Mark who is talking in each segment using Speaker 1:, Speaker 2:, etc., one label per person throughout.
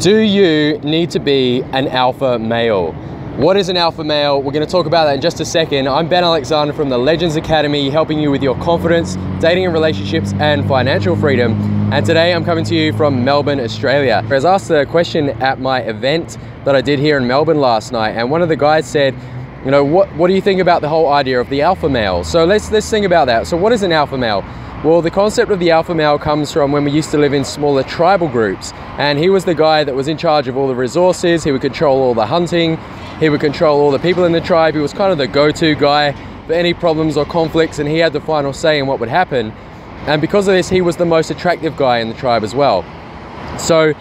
Speaker 1: Do you need to be an alpha male? What is an alpha male? We're going to talk about that in just a second. I'm Ben Alexander from the Legends Academy, helping you with your confidence, dating and relationships, and financial freedom. And today I'm coming to you from Melbourne, Australia. I was asked a question at my event that I did here in Melbourne last night, and one of the guys said, you know, what do you think about the whole idea of the alpha male? So let's think about that. So what is an alpha male? Well, the concept of the alpha male comes from when we used to live in smaller tribal groups, and he was the guy that was in charge of all the resources. He would control all the hunting, he would control all the people in the tribe. He was kind of the go-to guy for any problems or conflicts, and he had the final say in what would happen. And because of this, he was the most attractive guy in the tribe as well. So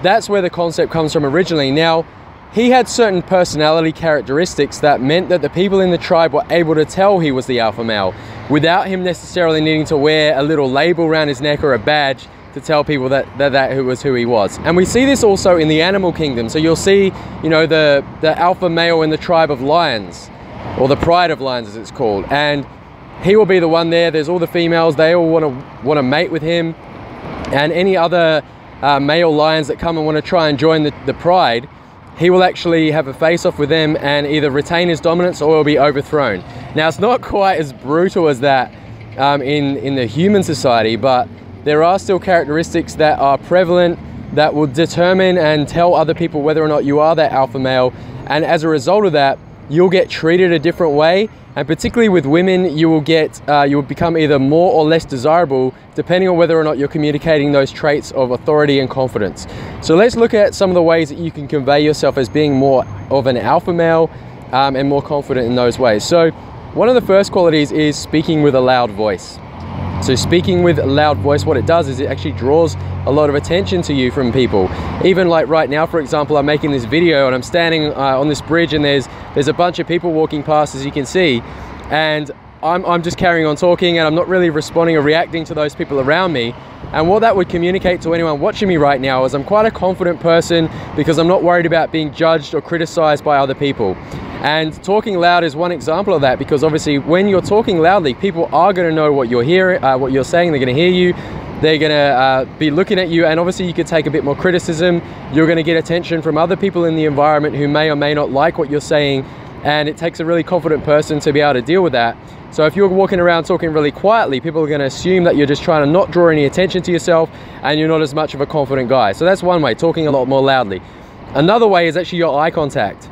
Speaker 1: that's where the concept comes from originally. Now, he had certain personality characteristics that meant that the people in the tribe were able to tell he was the alpha male without him necessarily needing to wear a little label around his neck or a badge to tell people that was who he was. And we see this also in the animal kingdom. So you'll see, you know, the alpha male in the tribe of lions, or the pride of lions as it's called, and he will be the one there. There's all the females, they all want to mate with him, and any other male lions that come and want to try and join the pride, he will actually have a face-off with them and either retain his dominance or will be overthrown. Now, it's not quite as brutal as that in the human society, but there are still characteristics that are prevalent that will determine and tell other people whether or not you are that alpha male. And as a result of that, you'll get treated a different way. And particularly with women, you will become either more or less desirable depending on whether or not you're communicating those traits of authority and confidence. So let's look at some of the ways that you can convey yourself as being more of an alpha male and more confident in those ways. So one of the first qualities is speaking with a loud voice. So speaking with a loud voice, what it does is it actually draws a lot of attention to you from people. Even like right now, for example, I'm making this video and I'm standing on this bridge, and there's a bunch of people walking past, as you can see, and I'm just carrying on talking, and I'm not really responding or reacting to those people around me. And what that would communicate to anyone watching me right now is I'm quite a confident person because I'm not worried about being judged or criticized by other people. And talking loud is one example of that, because obviously when you're talking loudly, people are going to know what you're hearing, what you're saying. They're going to hear you, they're going to be looking at you, and obviously you could take a bit more criticism. You're going to get attention from other people in the environment who may or may not like what you're saying, and it takes a really confident person to be able to deal with that. So if you're walking around talking really quietly, people are going to assume that you're just trying to not draw any attention to yourself and you're not as much of a confident guy. So that's one way, talking a lot more loudly. Another way is actually your eye contact.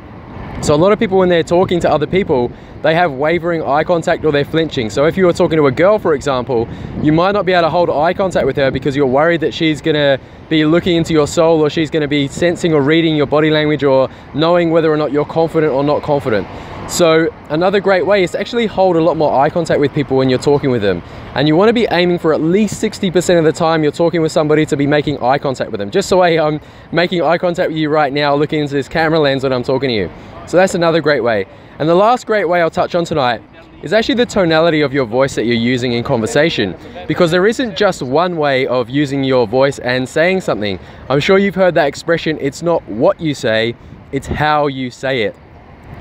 Speaker 1: So a lot of people, when they're talking to other people, they have wavering eye contact or they're flinching. So if you were talking to a girl, for example, you might not be able to hold eye contact with her because you're worried that she's going to be looking into your soul, or she's going to be sensing or reading your body language, or knowing whether or not you're confident or not confident. So another great way is to actually hold a lot more eye contact with people when you're talking with them. And you want to be aiming for at least 60% of the time you're talking with somebody to be making eye contact with them. Just the way I'm making eye contact with you right now, looking into this camera lens when I'm talking to you. So that's another great way. And the last great way I'll touch on tonight is actually the tonality of your voice that you're using in conversation, because there isn't just one way of using your voice and saying something. I'm sure you've heard that expression, it's not what you say, it's how you say it.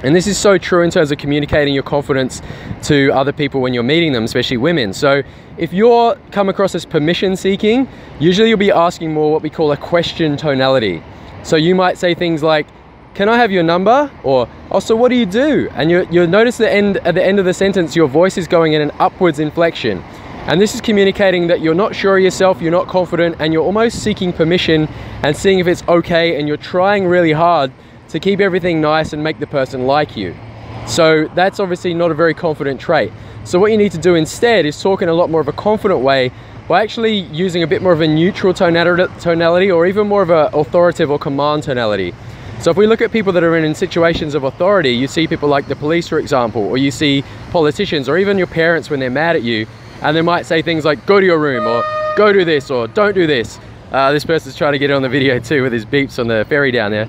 Speaker 1: And this is so true in terms of communicating your confidence to other people when you're meeting them, especially women. So if you're come across as permission seeking, usually you'll be asking more what we call a question tonality. So you might say things like, "Can I have your number?" Or, "Oh, so what do you do?" And you'll notice at the end of the sentence, your voice is going in an upwards inflection. And this is communicating that you're not sure of yourself, you're not confident, and you're almost seeking permission and seeing if it's okay, and you're trying really hard to keep everything nice and make the person like you. So that's obviously not a very confident trait. So what you need to do instead is talk in a lot more of a confident way by actually using a bit more of a neutral tonality, or even more of an authoritative or command tonality. So if we look at people that are in situations of authority, you see people like the police, for example, or you see politicians, or even your parents when they're mad at you, and they might say things like, "Go to your room," or "Go do this," or "Don't do this." This person's trying to get it on the video too with his beeps on the ferry down there.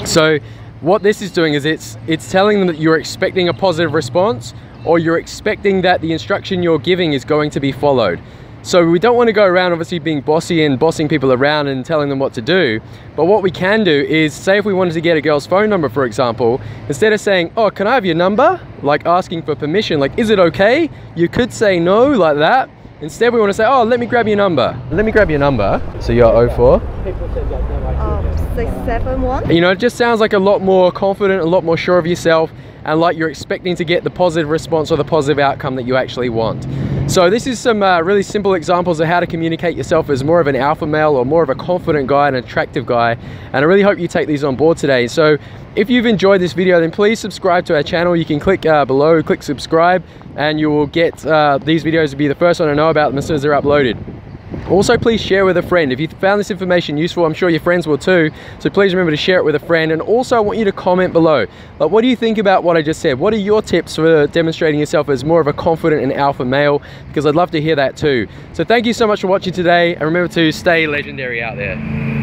Speaker 1: So what this is doing is it's telling them that you're expecting a positive response, or you're expecting that the instruction you're giving is going to be followed. So we don't want to go around obviously being bossy and bossing people around and telling them what to do. But what we can do is, say if we wanted to get a girl's phone number, for example, instead of saying, "Oh, can I have your number?" like asking for permission, like, "Is it okay?" You could say no, like that. Instead we want to say, "Oh, let me grab your number." Let me grab your number. So you're 04?
Speaker 2: say 7-1.
Speaker 1: You know, it just sounds like a lot more confident, a lot more sure of yourself, and like you're expecting to get the positive response or the positive outcome that you actually want. So this is some really simple examples of how to communicate yourself as more of an alpha male or more of a confident guy, an attractive guy. And I really hope you take these on board today. So if you've enjoyed this video, then please subscribe to our channel. You can click below, click subscribe, and you will get these videos to be the first one to know about them as soon as they're uploaded. Also, please share with a friend. If you found this information useful, I'm sure your friends will too. So please remember to share it with a friend. And also I want you to comment below. Like, what do you think about what I just said? What are your tips for demonstrating yourself as more of a confident and alpha male? Because I'd love to hear that too. So thank you so much for watching today. And remember to stay legendary out there.